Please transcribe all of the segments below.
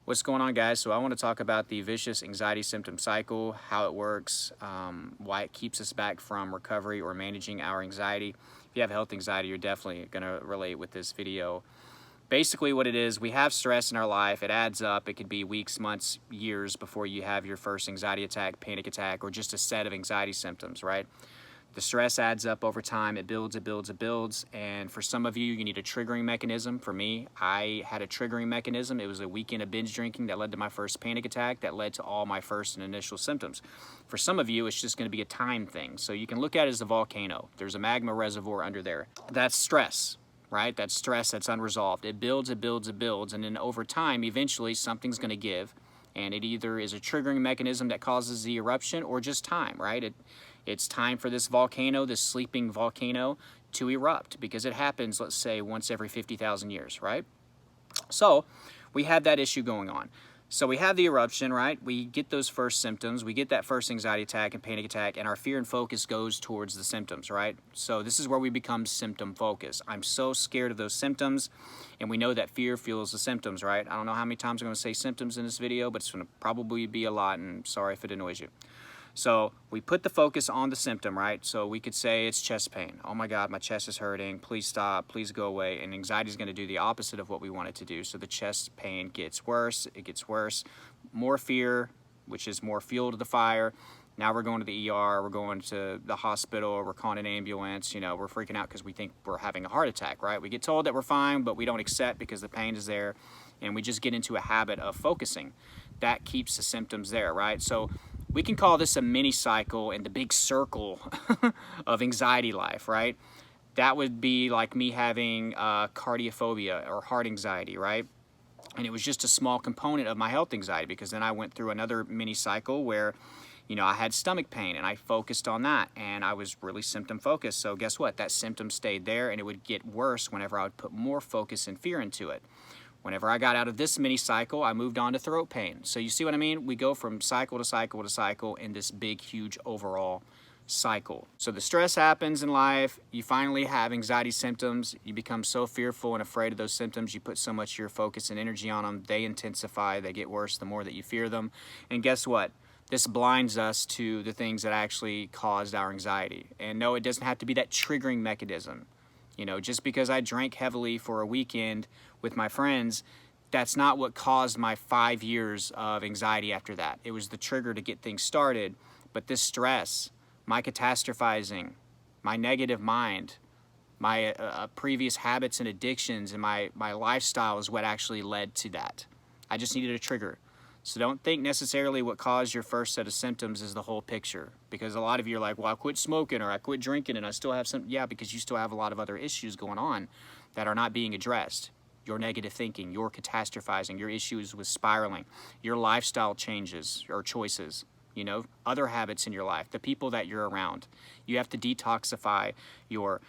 What's going on, guys? So I want to talk about the vicious anxiety symptom cycle, how it works, why it keeps us back from recovery or managing our anxiety. If you have health anxiety, you're definitely going to relate with this video. Basically what it is, we have stress in our life. It adds up. It could be weeks, months, years before you have your first anxiety attack, panic attack, or just a set of anxiety symptoms, right? The stress adds up over time. It builds, it builds, it builds. And for some of you, you need a triggering mechanism. For me, I had a triggering mechanism. It was a weekend of binge drinking that led to my first panic attack, that led to all my first and initial symptoms. For some of you, it's just going to be a time thing. So you can look at it as a volcano. There's a magma reservoir under there. That's stress, right? That's stress that's unresolved. It builds, it builds, it builds. And then over time, eventually something's going to give. And it either is a triggering mechanism that causes the eruption or just time, right? It's time for this volcano, this sleeping volcano, to erupt because it happens, let's say, once every 50,000 years, right? So we have that issue going on. So we have the eruption, right? We get those first symptoms. We get that first anxiety attack and panic attack, and our fear and focus goes towards the symptoms, right? So this is where we become symptom focused. I'm so scared of those symptoms, and we know that fear fuels the symptoms, right? I don't know how many times I'm going to say symptoms in this video, but it's going to probably be a lot, and sorry if it annoys you. So we put the focus on the symptom, right? So we could say it's chest pain. Oh my God, my chest is hurting. Please stop, please go away. And anxiety is going to do the opposite of what we want it to do. So the chest pain gets worse, it gets worse. More fear, which is more fuel to the fire. Now we're going to the ER, we're going to the hospital, we're calling an ambulance, you know, we're freaking out because we think we're having a heart attack, right? We get told that we're fine, but we don't accept because the pain is there, and we just get into a habit of focusing. That keeps the symptoms there, right? So we can call this a mini cycle in the big circle of anxiety life, right? That would be like me having cardiophobia or heart anxiety, right? And it was just a small component of my health anxiety, because then I went through another mini cycle where, you know, I had stomach pain and I focused on that, and I was really symptom focused. So guess what? That symptom stayed there, and it would get worse whenever I would put more focus and fear into it. Whenever I got out of this mini cycle, I moved on to throat pain. So you see what I mean? We go from cycle to cycle to cycle in this big, huge overall cycle. So the stress happens in life. You finally have anxiety symptoms. You become so fearful and afraid of those symptoms. You put so much of your focus and energy on them. They intensify. They get worse the more that you fear them. And guess what? This blinds us to the things that actually caused our anxiety. And no, it doesn't have to be that triggering mechanism. You know, just because I drank heavily for a weekend with my friends, that's not what caused my 5 years of anxiety after that. It was the trigger to get things started. But this stress, my catastrophizing, my negative mind, my previous habits and addictions, and my lifestyle is what actually led to that. I just needed a trigger. So don't think necessarily what caused your first set of symptoms is the whole picture. Because a lot of you are like, well, I quit smoking or I quit drinking and I still have some. Yeah, because you still have a lot of other issues going on that are not being addressed. Your negative thinking, your catastrophizing, your issues with spiraling, your lifestyle changes or choices, you know, other habits in your life, the people that you're around. You have to detoxify your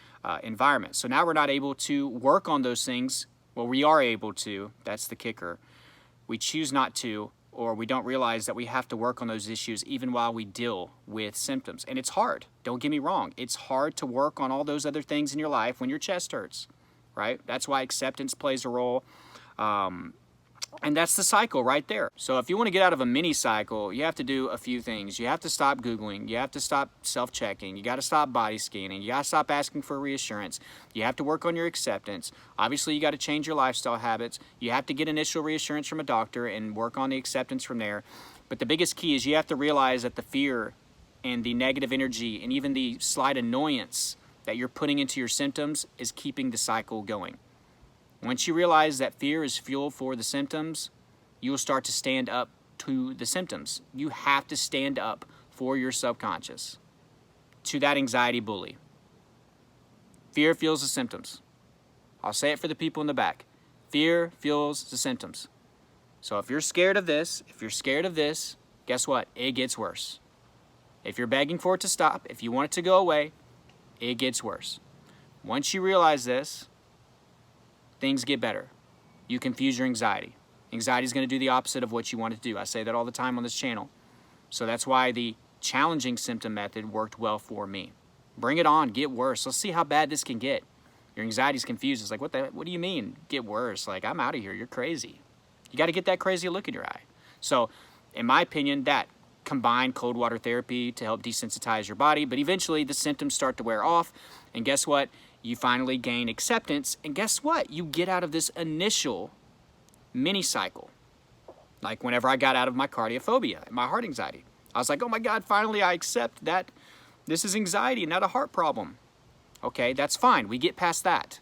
environment. So now we're not able to work on those things. Well, we are able to. That's the kicker. We choose not to, or we don't realize that we have to work on those issues even while we deal with symptoms. And it's hard. Don't get me wrong. It's hard to work on all those other things in your life when your chest hurts, right? That's why acceptance plays a role. And that's the cycle right there. So if you want to get out of a mini cycle, you have to do a few things. You have to stop Googling. You have to stop self-checking. You got to stop body scanning. You got to stop asking for reassurance. You have to work on your acceptance. Obviously, you got to change your lifestyle habits. You have to get initial reassurance from a doctor and work on the acceptance from there. But the biggest key is you have to realize that the fear and the negative energy and even the slight annoyance that you're putting into your symptoms is keeping the cycle going. Once you realize that fear is fuel for the symptoms, you will start to stand up to the symptoms. You have to stand up for your subconscious, to that anxiety bully. Fear fuels the symptoms. I'll say it for the people in the back. Fear fuels the symptoms. So if you're scared of this, guess what? It gets worse. If you're begging for it to stop, if you want it to go away, it gets worse. Once you realize this, things get better. You confuse your anxiety. Anxiety is going to do the opposite of what you want it to do. I say that all the time on this channel. So that's why the challenging symptom method worked well for me. Bring it on, get worse. Let's see how bad this can get. Your anxiety's confused. It's like, what do you mean, get worse? Like, I'm out of here, you're crazy. You got to get that crazy look in your eye. So, in my opinion, that combined cold water therapy to help desensitize your body, but eventually the symptoms start to wear off, and guess what? You finally gain acceptance, and guess what? You get out of this initial mini cycle. Like whenever I got out of my cardiophobia, my heart anxiety, I was like, oh my God, finally I accept that this is anxiety, not a heart problem. Okay, that's fine. We get past that.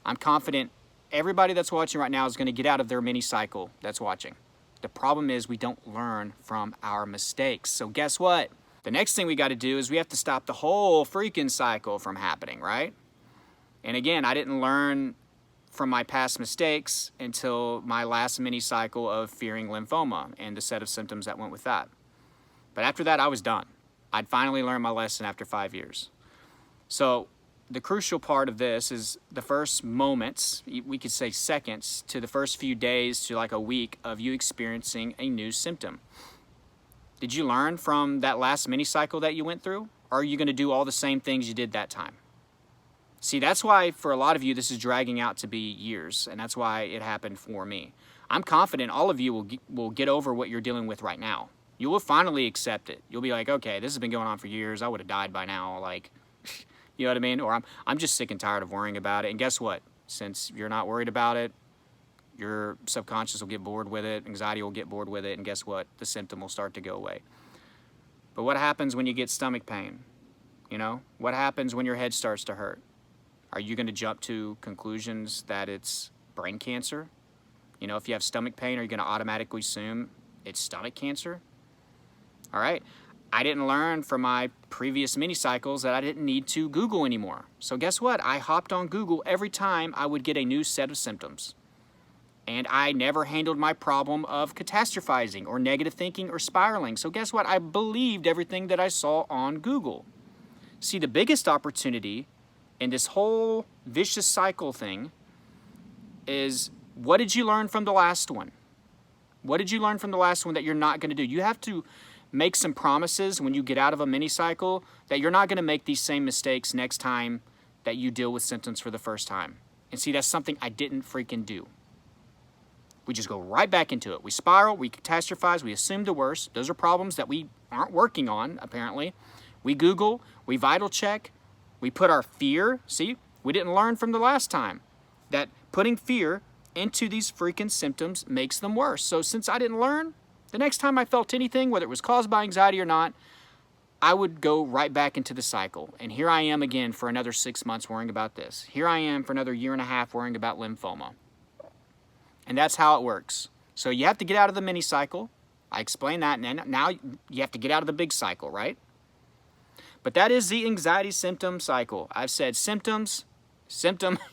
I'm confident everybody that's watching right now is going to get out of their mini cycle that's watching. The problem is we don't learn from our mistakes. So guess what? The next thing we got to do is we have to stop the whole freaking cycle from happening, right? And again, I didn't learn from my past mistakes until my last mini cycle of fearing lymphoma and the set of symptoms that went with that. But after that, I was done. I'd finally learned my lesson after 5 years. So the crucial part of this is the first moments, we could say seconds, to the first few days to like a week of you experiencing a new symptom. Did you learn from that last mini cycle that you went through? Or are you going to do all the same things you did that time? See, that's why for a lot of you, this is dragging out to be years, and that's why it happened for me. I'm confident all of you will get over what you're dealing with right now. You will finally accept it. You'll be like, okay, this has been going on for years. I would have died by now. Like, you know what I mean? Or I'm just sick and tired of worrying about it. And guess what? Since you're not worried about it, your subconscious will get bored with it. Anxiety will get bored with it. And guess what? The symptom will start to go away. But what happens when you get stomach pain? You know, what happens when your head starts to hurt? Are you going to jump to conclusions that it's brain cancer? You know, if you have stomach pain, are you going to automatically assume it's stomach cancer? All right. I didn't learn from my previous mini cycles that I didn't need to Google anymore. So guess what? I hopped on Google every time I would get a new set of symptoms. And I never handled my problem of catastrophizing or negative thinking or spiraling. So guess what? I believed everything that I saw on Google. See, the biggest opportunity in this whole vicious cycle thing is, what did you learn from the last one? What did you learn from the last one that you're not going to do? You have to make some promises when you get out of a mini cycle that you're not going to make these same mistakes next time that you deal with symptoms for the first time. And see, that's something I didn't freaking do. We just go right back into it. We spiral, we catastrophize, we assume the worst. Those are problems that we aren't working on, apparently. We Google, we vital check, we put our fear, see, we didn't learn from the last time that putting fear into these freaking symptoms makes them worse. So since I didn't learn, the next time I felt anything, whether it was caused by anxiety or not, I would go right back into the cycle. And here I am again for another 6 months worrying about this. Here I am for another 1.5 years worrying about lymphoma. And that's how it works. So you have to get out of the mini cycle. I explained that, and then now you have to get out of the big cycle, right? But that is the anxiety symptom cycle. I've said symptom,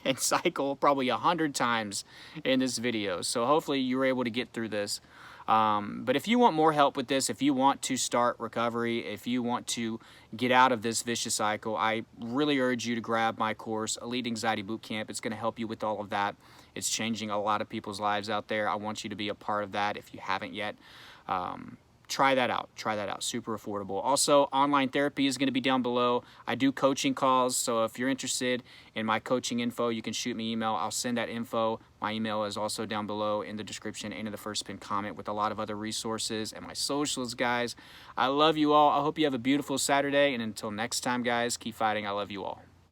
and cycle probably 100 times in this video. So hopefully you were able to get through this. But if you want more help with this, if you want to start recovery, if you want to get out of this vicious cycle, I really urge you to grab my course, Elite Anxiety Bootcamp. It's going to help you with all of that. It's changing a lot of people's lives out there. I want you to be a part of that if you haven't yet. Try that out. Try that out. Super affordable. Also, online therapy is going to be down below. I do coaching calls, so if you're interested in my coaching info, you can shoot me an email. I'll send that info. My email is also down below in the description and in the first pinned comment with a lot of other resources and my socials, guys. I love you all. I hope you have a beautiful Saturday, and until next time, guys, keep fighting. I love you all.